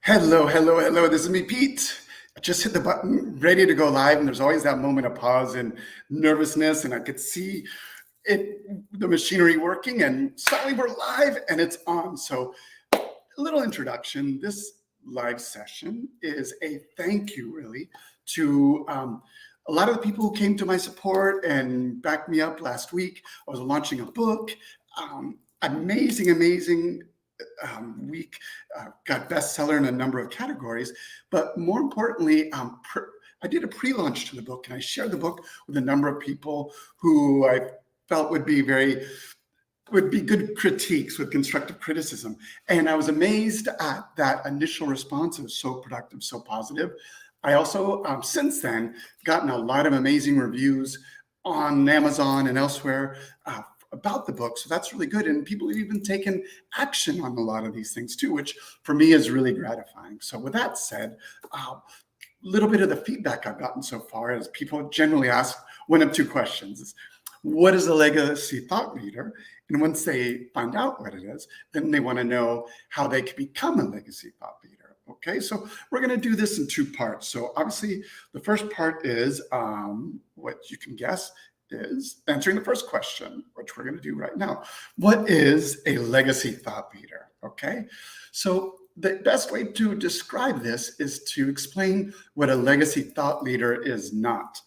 Hello, hello, hello. This is me, Pete. I just hit the button, ready to go live, and there's always that moment of pause and nervousness, and I could see the machinery working, and suddenly we're live and it's on. So, a little introduction. This live session is a thank you, really, to a lot of the people who came to my support and backed me up last week. I was launching a book. Amazing week, got bestseller in a number of categories, but more importantly, I did a pre-launch to the book, and I shared the book with a number of people who I felt would be good critiques with constructive criticism. And I was amazed at that initial response. It was so productive, so positive. I also, since then, gotten a lot of amazing reviews on Amazon and elsewhere about the book. So that's really good. And people have even taken action on a lot of these things too, which for me is really gratifying. So with that said, a little bit of the feedback I've gotten so far is people generally ask one of two questions. What is a legacy thought leader? And once they find out what it is, then they want to know how they can become a legacy thought leader. Okay, so we're going to do this in two parts. So obviously the first part is what you can guess is answering the first question, which we're going to do right now. What is a legacy thought leader? Okay, so the best way to describe this is to explain what a legacy thought leader is not.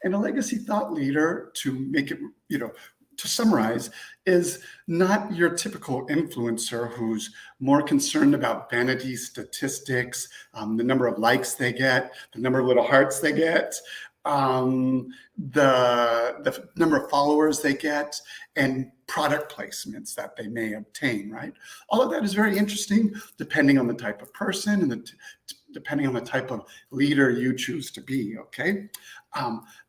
And a legacy thought leader, to make it, to summarize, is not your typical influencer who's more concerned about vanity statistics, the number of likes they get, the number of little hearts they get, the number of followers they get, and product placements that they may obtain, right? All of that is very interesting depending on the type of person and depending on the type of leader you choose to be, okay?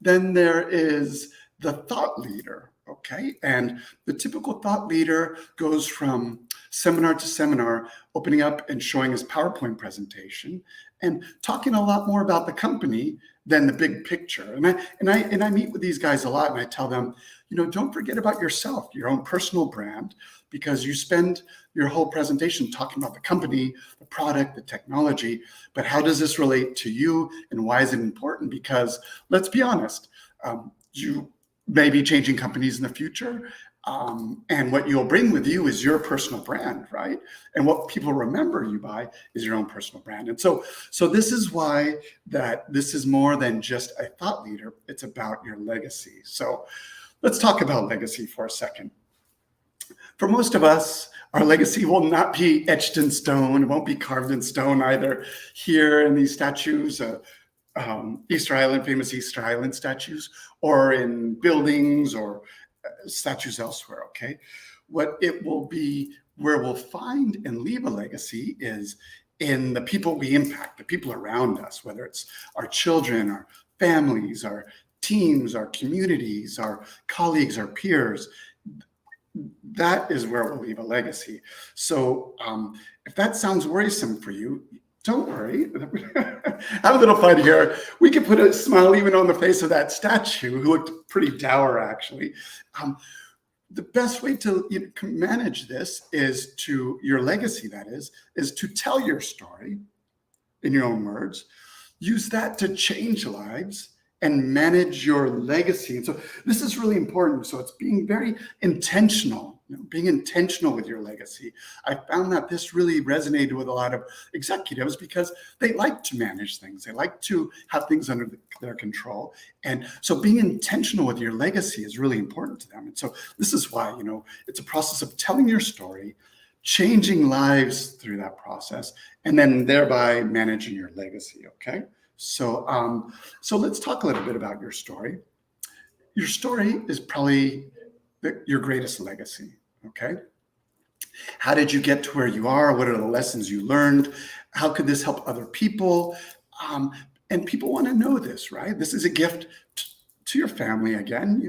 Then there is the thought leader, okay? And the typical thought leader goes from seminar to seminar, opening up and showing his PowerPoint presentation and talking a lot more about the company than the big picture. And I meet with these guys a lot, and I tell them, don't forget about yourself, your own personal brand, because you spend your whole presentation talking about the company, the product, the technology, but how does this relate to you, and why is it important? Because let's be honest, you may be changing companies in the future, and what you'll bring with you is your personal brand, right? And what people remember you by is your own personal brand. And so this is why that this is more than just a thought leader. It's about your legacy. So let's talk about legacy for a second. For most of us, our legacy will not be etched in stone. It won't be carved in stone either. Here in these statues, famous Easter Island statues, or in buildings or statues elsewhere, okay? What it will be, where we'll find and leave a legacy is in the people we impact, the people around us, whether it's our children, our families, our teams, our communities, our colleagues, our peers. That is where we'll leave a legacy. So if that sounds worrisome for you, don't worry. Have a little fun here. We could put a smile even on the face of that statue, who looked pretty dour, actually. The best way to manage this is your legacy, that is to tell your story in your own words, use that to change lives, and manage your legacy. And so this is really important. So it's being very intentional, being intentional with your legacy. I found that this really resonated with a lot of executives because they like to manage things. They like to have things under their control. And so being intentional with your legacy is really important to them. And so this is why, it's a process of telling your story, changing lives through that process, and then thereby managing your legacy, okay? So let's talk a little bit about your story. Your story is probably your greatest legacy, okay? How did you get to where you are? What are the lessons you learned? How could this help other people? And people want to know this, right? This is a gift to your family again.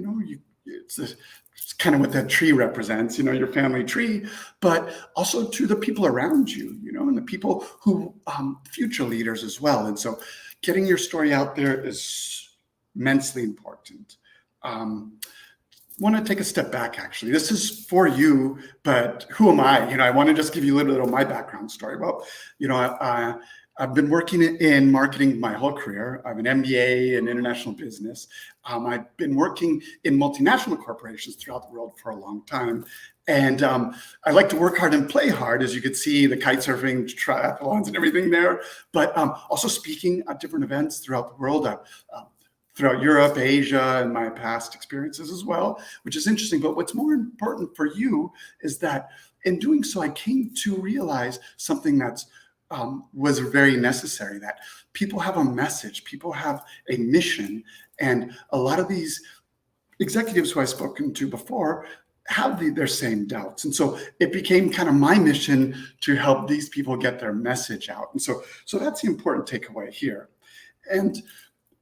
It's kind of what that tree represents, your family tree, but also to the people around you, and the people who, future leaders as well. And so getting your story out there is immensely important. want to take a step back, actually. This is for you, but who am I? I want to just give you a little bit of my background story. Well, I've been working in marketing my whole career. I have an MBA in international business. I've been working in multinational corporations throughout the world for a long time. And I like to work hard and play hard, as you could see, the kite surfing, triathlons and everything there, but also speaking at different events throughout the world. Throughout Europe, Asia, and my past experiences as well, which is interesting. But what's more important for you is that in doing so, I came to realize something that's was very necessary, that people have a message, people have a mission, and a lot of these executives who I've spoken to before have their same doubts. And so it became kind of my mission to help these people get their message out. And so that's the important takeaway here.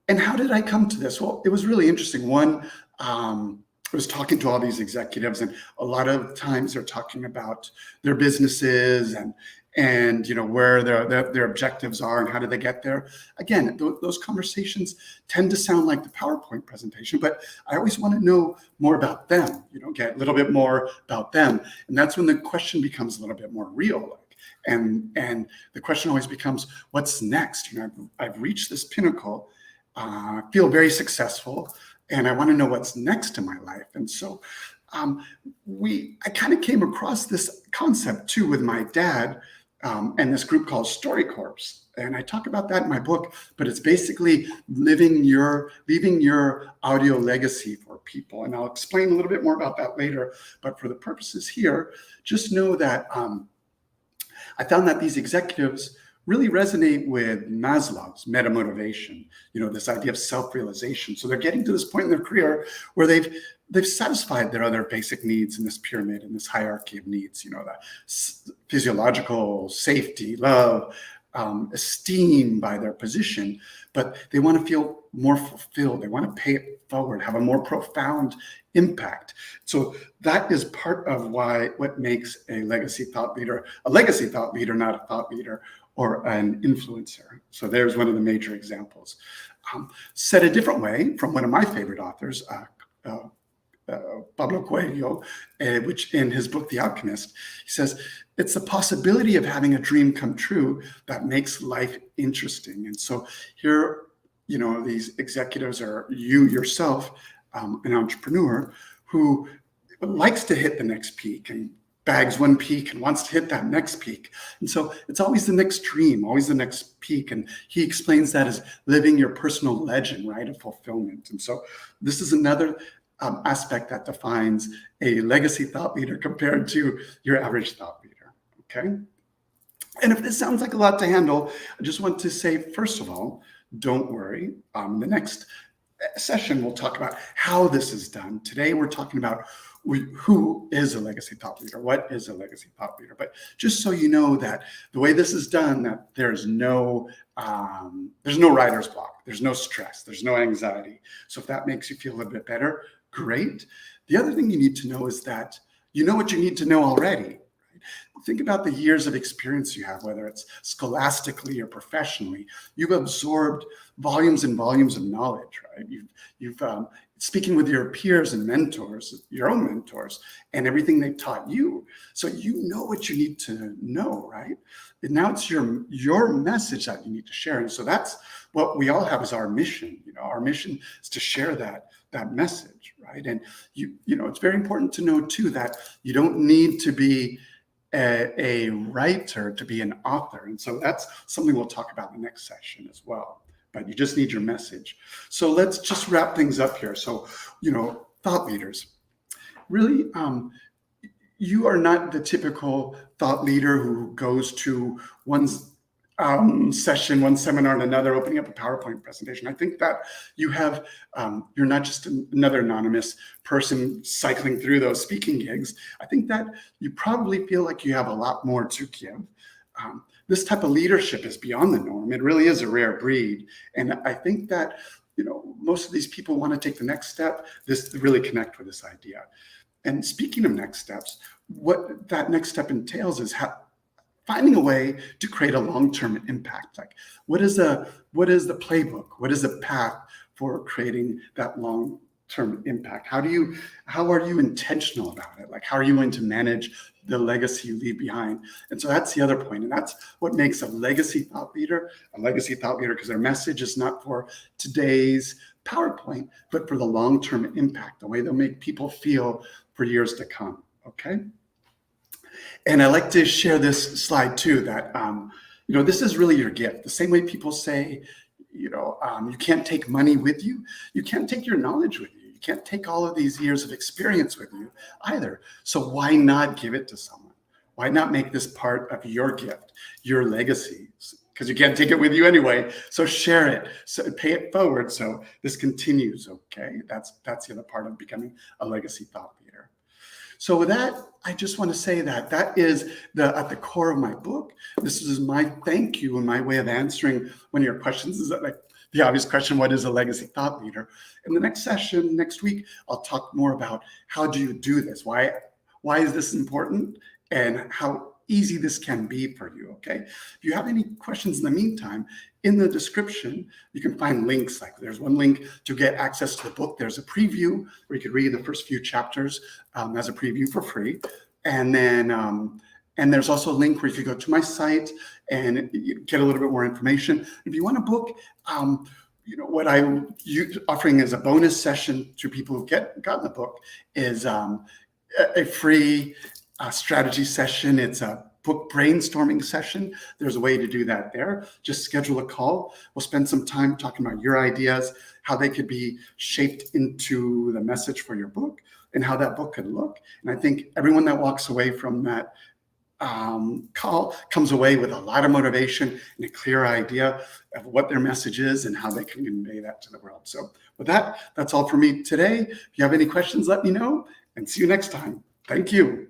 And how did I come to this? Well, it was really interesting. One, I was talking to all these executives, and a lot of times they're talking about their businesses and where their objectives are and how did they get there. Again, those conversations tend to sound like the PowerPoint presentation, but I always want to know more about them. Get a little bit more about them, and that's when the question becomes a little bit more real. And the question always becomes, what's next? I've reached this pinnacle. Feel very successful, and I want to know what's next in my life. And so I kind of came across this concept too with my dad and this group called StoryCorps. And I talk about that in my book, but it's basically leaving your audio legacy for people. And I'll explain a little bit more about that later. But for the purposes here, just know that I found that these executives really resonate with Maslow's meta-motivation, this idea of self-realization. So they're getting to this point in their career where they've satisfied their other basic needs in this pyramid, in this hierarchy of needs, the physiological, safety, love, esteem by their position, but they want to feel more fulfilled. They want to pay it forward, have a more profound impact. So that is part of what makes a legacy thought leader, not a thought leader or an influencer. So there's one of the major examples. Said a different way from one of my favorite authors, Pablo Coelho, which in his book, The Alchemist, he says, it's the possibility of having a dream come true that makes life interesting. And so here, these executives are you yourself, an entrepreneur who likes to hit the next peak and bags one peak and wants to hit that next peak. And so it's always the next dream, always the next peak. And he explains that as living your personal legend, right, of fulfillment. And so this is another aspect that defines a legacy thought leader compared to your average thought leader, okay? And if this sounds like a lot to handle, I just want to say, first of all, don't worry. The next session, we'll talk about how this is done. Today, we're talking about who is a legacy thought leader? What is a legacy thought leader? But just so you know that the way this is done, that there's no writer's block, there's no stress, there's no anxiety. So if that makes you feel a little bit better, great. The other thing you need to know is that you know what you need to know already. Think about the years of experience you have, whether it's scholastically or professionally. You've absorbed volumes and volumes of knowledge, right? You've speaking with your peers and mentors, your own mentors, and everything they've taught you. So you know what you need to know, right? And now it's your message that you need to share. And so that's what we all have as our mission. Our mission is to share that message, right? And it's very important to know too that you don't need to be a writer to be an author. And so that's something we'll talk about in the next session as well. But you just need your message. So let's just wrap things up here. So, thought leaders, really, you are not the typical thought leader who goes to one session, one seminar, and another, opening up a PowerPoint presentation. I think that you're not just another anonymous person cycling through those speaking gigs. I think that you probably feel like you have a lot more to give. This type of leadership is beyond the norm. It really is a rare breed. And I think that, most of these people want to take the next step, really connect with this idea. And speaking of next steps, what that next step entails is finding a way to create a long-term impact. Like, what is the playbook? What is the path for creating that long term impact? How are you intentional about it? Like, how are you going to manage the legacy you leave behind? And so that's the other point. And that's what makes a legacy thought leader, because their message is not for today's PowerPoint, but for the long-term impact, the way they'll make people feel for years to come. Okay. And I like to share this slide too, that, this is really your gift. The same way people say, you can't take money with you. You can't take your knowledge with you. You can't take all of these years of experience with you either. So why not give it to someone? Why not make this part of your gift, your legacy? Because you can't take it with you anyway. So share it, so pay it forward, so this continues. Okay, that's the other part of becoming a legacy thought leader. So with that, I just want to say that is at the core of my book. This is my thank you and my way of answering one of your questions. Is that, like, the obvious question, what is a legacy thought leader? In the next session, next week, I'll talk more about how do you do this? Why is this important? And how easy this can be for you, okay? If you have any questions in the meantime, in the description, you can find links. Like, there's one link to get access to the book. There's a preview where you could read the first few chapters as a preview for free. And then, and there's also a link where you could go to my site and get a little bit more information. If you want a book, what I'm offering as a bonus session to people who've gotten the book is a free strategy session. It's a book brainstorming session. There's a way to do that there. Just schedule a call. We'll spend some time talking about your ideas, how they could be shaped into the message for your book, and how that book could look. And I think everyone that walks away from that call comes away with a lot of motivation and a clear idea of what their message is and how they can convey that to the world. So with that, that's all for me today. If you have any questions, let me know, and see you next time. Thank you.